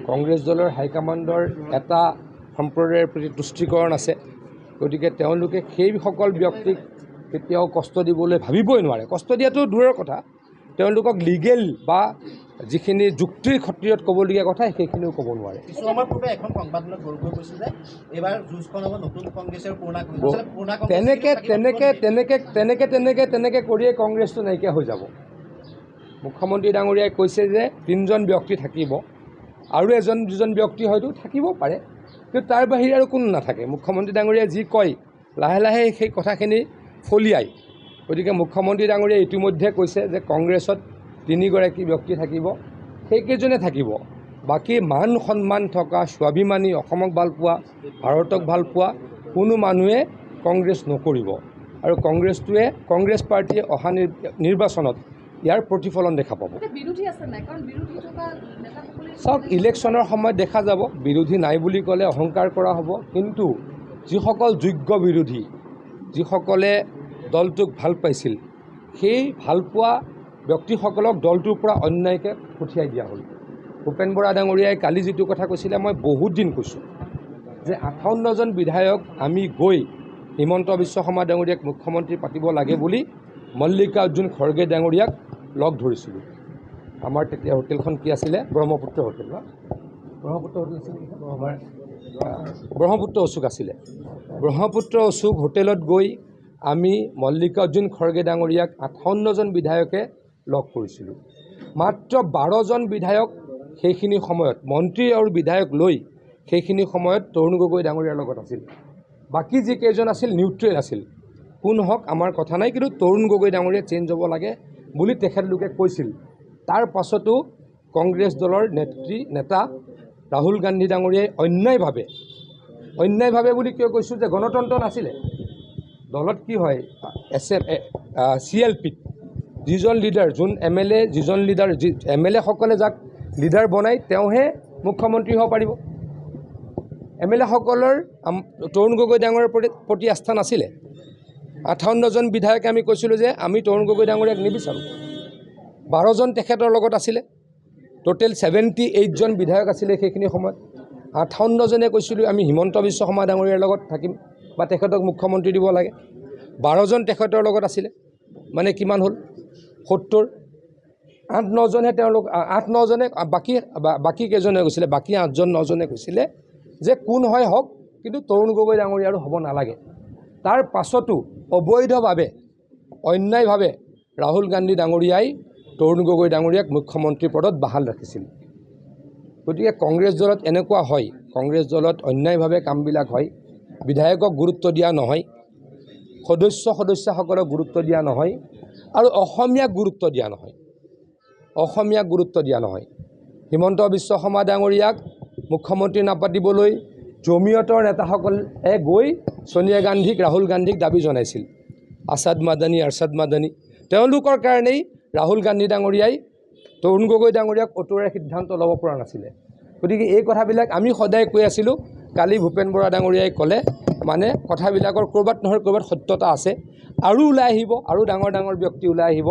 কংগ্ৰেছ দলৰ হাইকমাণ্ডৰ এটা সম্প্ৰদায়ৰ প্ৰতি তুষ্টিকৰণ আছে। গতিকে তেওঁলোকে সেইসকল ব্যক্তিক কেতিয়াও কষ্ট দিবলৈ ভাবিবই নোৱাৰে। কষ্ট দিয়াটো দূৰৰ কথা, তেওঁলোকক লিগেল বা যিখিনি যুক্তিৰ খাতিৰত ক'বলগীয়া কথা সেইখিনিও ক'ব নোৱাৰে। কিছু সময়ৰ পূৰ্বে এখন সংবাদমেলত গৌৰৱ কৈছিল যে এইবাৰ যুঁজখন হ'ব নতুন কংগ্ৰেছৰ তেনেকৈ কৰিয়ে কংগ্ৰেছটো নাইকিয়া হৈ যাব। মুখ্যমন্ত্ৰী ডাঙৰীয়াই কৈছে যে 3জন ব্যক্তি থাকিব, আৰু এজন দুজন ব্যক্তি হয়তো থাকিব পাৰে, কিন্তু তাৰ বাহিৰে আৰু কোনো নাথাকে। মুখ্যমন্ত্ৰী ডাঙৰীয়াই যি কয় লাহে লাহে সেই কথাখিনি ফলিয়ায়। গতিকে মুখ্যমন্ত্ৰী ডাঙৰীয়াই ইতিমধ্যে কৈছে যে কংগ্ৰেছত 3গৰাকী ব্যক্তি থাকিব, সেইকেইজনে থাকিব। বাকী মান সন্মান থকা স্বাভিমানী, অসমক ভালপোৱা, ভাৰতক ভালপোৱা কোনো মানুহে কংগ্ৰেছ নকৰিব। আৰু কংগ্ৰেছ পাৰ্টীয়ে অহা নিৰ্বাচনত ইয়াৰ প্ৰতিফলন দেখা পাব। চাওক, ইলেকশ্যনৰ সময়ত দেখা যাব। বিৰোধী নাই বুলি ক'লে অহংকাৰ কৰা হ'ব, কিন্তু যিসকল যোগ্য বিৰোধী, যিসকলে দলটোক ভাল পাইছিল, সেই ভালপোৱা ব্যক্তিসকলক দলটোৰ পৰা অন্যায়কৈ পঠিয়াই দিয়া হ'ল। ভূপেন বৰা ডাঙৰীয়াই কালি যিটো কথা কৈছিলে, মই বহুত দিন কৈছোঁ যে 58জন বিধায়ক আমি গৈ হিমন্ত বিশ্ব শৰ্মা ডাঙৰীয়াক মুখ্যমন্ত্ৰী পাতিব লাগে বুলি মল্লিকাৰ্জুন খৰ্গে ডাঙৰীয়াক লগ ধৰিছিলোঁ। আমাৰ তেতিয়া হোটেলখন কি আছিলে? ব্ৰহ্মপুত্ৰ হোটেল ন? ব্ৰহ্মপুত্ৰ হোটেল আছিলে, ব্ৰহ্মপুত্ৰ অশোক আছিলে। ব্ৰহ্মপুত্ৰ অশোক হোটেলত গৈ আমি মল্লিকাৰ্জুন খৰ্গে ডাঙৰীয়াক 58জন বিধায়কে লগ কৰিছিলোঁ। মাত্ৰ 12জন বিধায়ক সেইখিনি সময়ত, মন্ত্ৰী আৰু বিধায়ক লৈ সেইখিনি সময়ত তৰুণ গগৈ ডাঙৰীয়াৰ লগত আছিল। বাকী যিকেইজন আছিল নিউট্ৰেল আছিল। কোন হওক আমাৰ কথা নাই, কিন্তু তৰুণ গগৈ ডাঙৰীয়া চেঞ্জ হ'ব লাগে বুলি তেখেতলোকে কৈছিল। তাৰ পাছতো কংগ্ৰেছ দলৰ নেতা ৰাহুল গান্ধী ডাঙৰীয়াই অন্যায়ভাৱে বুলি কিয় কৈছোঁ যে গণতন্ত্ৰ নাছিলে। দলত কি হয়, CLPত যিজন লিডাৰ, যোন MLA, যিজন লিডাৰ, MLA সকলে যাক লিডাৰ বনাই তেওঁহে মুখ্যমন্ত্ৰী হ'ব পাৰিব। MLA সকলৰ তৰুণ গগৈ ডাঙৰীয়াৰ প্ৰতি আস্থা নাছিলে। 58জন বিধায়কে আমি কৈছিলোঁ যে আমি তৰুণ গগৈ ডাঙৰীয়াক নিবিচাৰোঁ। 12জন তেখেতৰ লগত আছিলে। টোটেল 78জন বিধায়ক আছিলে সেইখিনি সময়ত। 58জনে কৈছিলোঁ আমি হিমন্ত বিশ্ব শৰ্মা ডাঙৰীয়াৰ লগত থাকিম বা তেখেতক মুখ্যমন্ত্ৰী দিব লাগে। 12জন তেখেতৰ লগত আছিলে, মানে কিমান হ'ল? 70। 8-9জনে তেওঁলোক 8-9জনে বাকী কেইজনে কৈছিলে, বাকী 8-9জনে কৈছিলে যে কোন হয় হওক, কিন্তু তৰুণ গগৈ ডাঙৰীয়া আৰু হ'ব নালাগে। তাৰ পাছতো অবৈধভাৱে, অন্যায়ভাৱে ৰাহুল গান্ধী ডাঙৰীয়াই তৰুণ গগৈ ডাঙৰীয়াক মুখ্যমন্ত্ৰী পদত বাহাল ৰাখিছিল। গতিকে কংগ্ৰেছ দলত এনেকুৱা হয়, কংগ্ৰেছ দলত অন্যায়ভাৱে কামবিলাক হয়। বিধায়কক গুৰুত্ব দিয়া নহয়, সদস্যসকলক গুৰুত্ব দিয়া নহয়, আৰু অসমীয়াক গুৰুত্ব দিয়া নহয়। হিমন্ত বিশ্ব শৰ্মা ডাঙৰীয়াক মুখ্যমন্ত্ৰী নাপাতিবলৈ জমিয়তৰ নেতাসকলে গৈ ছোনিয়া গান্ধীক, ৰাহুল গান্ধীক দাবী জনাইছিল। আৰ্ছাদ মাদানী তেওঁলোকৰ কাৰণেই ৰাহুল গান্ধী ডাঙৰীয়াই তৰুণ গগৈ ডাঙৰীয়াক অঁতৰোৱাৰ সিদ্ধান্ত ল'ব পৰা নাছিলে। গতিকে এই কথাবিলাক আমি সদায় কৈ আছিলোঁ। কালি ভূপেন বৰা ডাঙৰীয়াই ক'লে, মানে কথাবিলাকৰ ক'ৰবাত নহয় ক'ৰবাত সত্যতা আছে, আৰু ওলাই আহিব, আৰু ডাঙৰ ডাঙৰ ব্যক্তি ওলাই আহিব,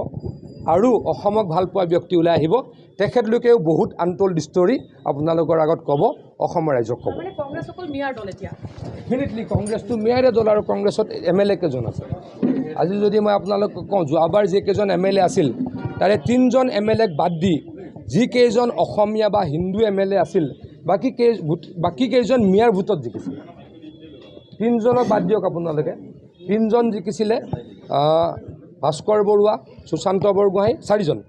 আৰু অসমক ভালপোৱা ব্যক্তি ওলাই আহিব। তেখেতলোকেও বহুত আনটোল্ড ষ্টৰী আপোনালোকৰ আগত ক'ব, অসমৰ ৰাইজক ক'ব। ডেফিনেটলি কংগ্ৰেছটো মেয়াৰে দল, আৰু কংগ্ৰেছত MLA কেইজন আছে। আজি যদি মই আপোনালোকক কওঁ, যোৱাবাৰ যিকেইজন MLA আছিল তাৰে 3জন MLAক বাদ দি যিকেইজন অসমীয়া বা হিন্দু MLA আছিল, বাকী কেইজন মেয়াৰ ভোটত জিকিছিল। 3জনক বাদ দিয়ক আপোনালোকে। 3জন জিকিছিলে, ভাস্কৰ বৰুৱা, সুশান্ত বৰগোহাঁই, 4জন,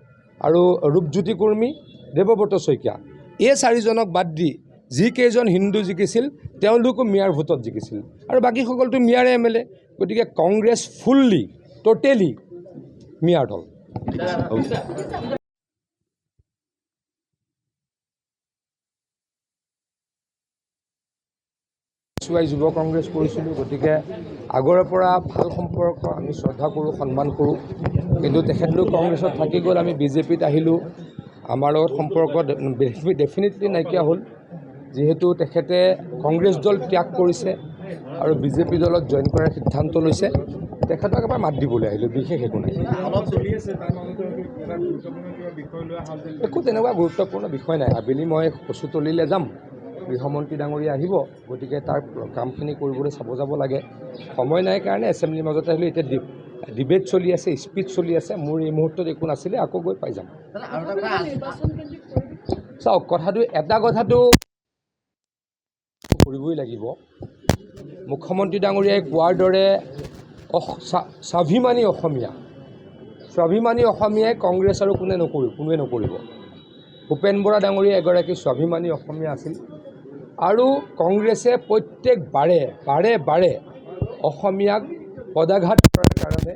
আৰু ৰূপজ্যোতি কুৰ্মী, দেৱব্ৰত শইকীয়া। এই 4জনক বাদ দি যিকেইজন হিন্দু জিকিছিল তেওঁলোকো মেয়াৰ ভোটত জিকিছিল, আৰু বাকীসকলতো মেয়াৰ MLA। গতিকে কংগ্ৰেছ টোটেলি মেয়াৰ দল। যুৱ কংগ্ৰেছ কৰিছিলোঁ, গতিকে আগৰে পৰা ভাল সম্পৰ্ক, আমি শ্ৰদ্ধা কৰোঁ, সন্মান কৰোঁ। কিন্তু তেখেতলোক কংগ্ৰেছত থাকি গ'ল, আমি BJPত আহিলোঁ। আমাৰ লগত সম্পৰ্ক ডেফিনেটলি নাইকিয়া হ'ল, যিহেতু তেখেতে কংগ্ৰেছ দল ত্যাগ কৰিছে আৰু BJP দলত জইন কৰাৰ সিদ্ধান্ত লৈছে। তেখেতক এবাৰ মাত দিবলৈ আহিলোঁ, বিশেষ একো নাই। একো তেনেকুৱা গুৰুত্বপূৰ্ণ বিষয় নাই। আবেলি মই কচুতলিলৈ যাম, গৃহমন্ত্ৰী ডাঙৰীয়া আহিব, গতিকে তাৰ কামখিনি কৰিবলৈ চাব যাব লাগে। সময় নাই কাৰণে এছেম্বলিৰ মাজতে আহিলোঁ। এতিয়া ডিবেট চলি আছে, স্পীচ চলি আছে, মোৰ এই মুহূৰ্তত একো নাছিলে, আকৌ গৈ পাই যাম। চাওক, এটা কথাটো কৰিবই লাগিব। মুখ্যমন্ত্ৰী ডাঙৰীয়াই কোৱাৰ দৰে স্বাভিমানী অসমীয়াই কংগ্ৰেছ আৰু কোনোৱে নকৰিব। ভূপেন বৰা ডাঙৰীয়া এগৰাকী স্বাভিমানী অসমীয়া আছিল আৰু কংগ্ৰেছে প্ৰত্যেক বাৰে অসমীয়াক পদাঘাত কৰাৰ কাৰণে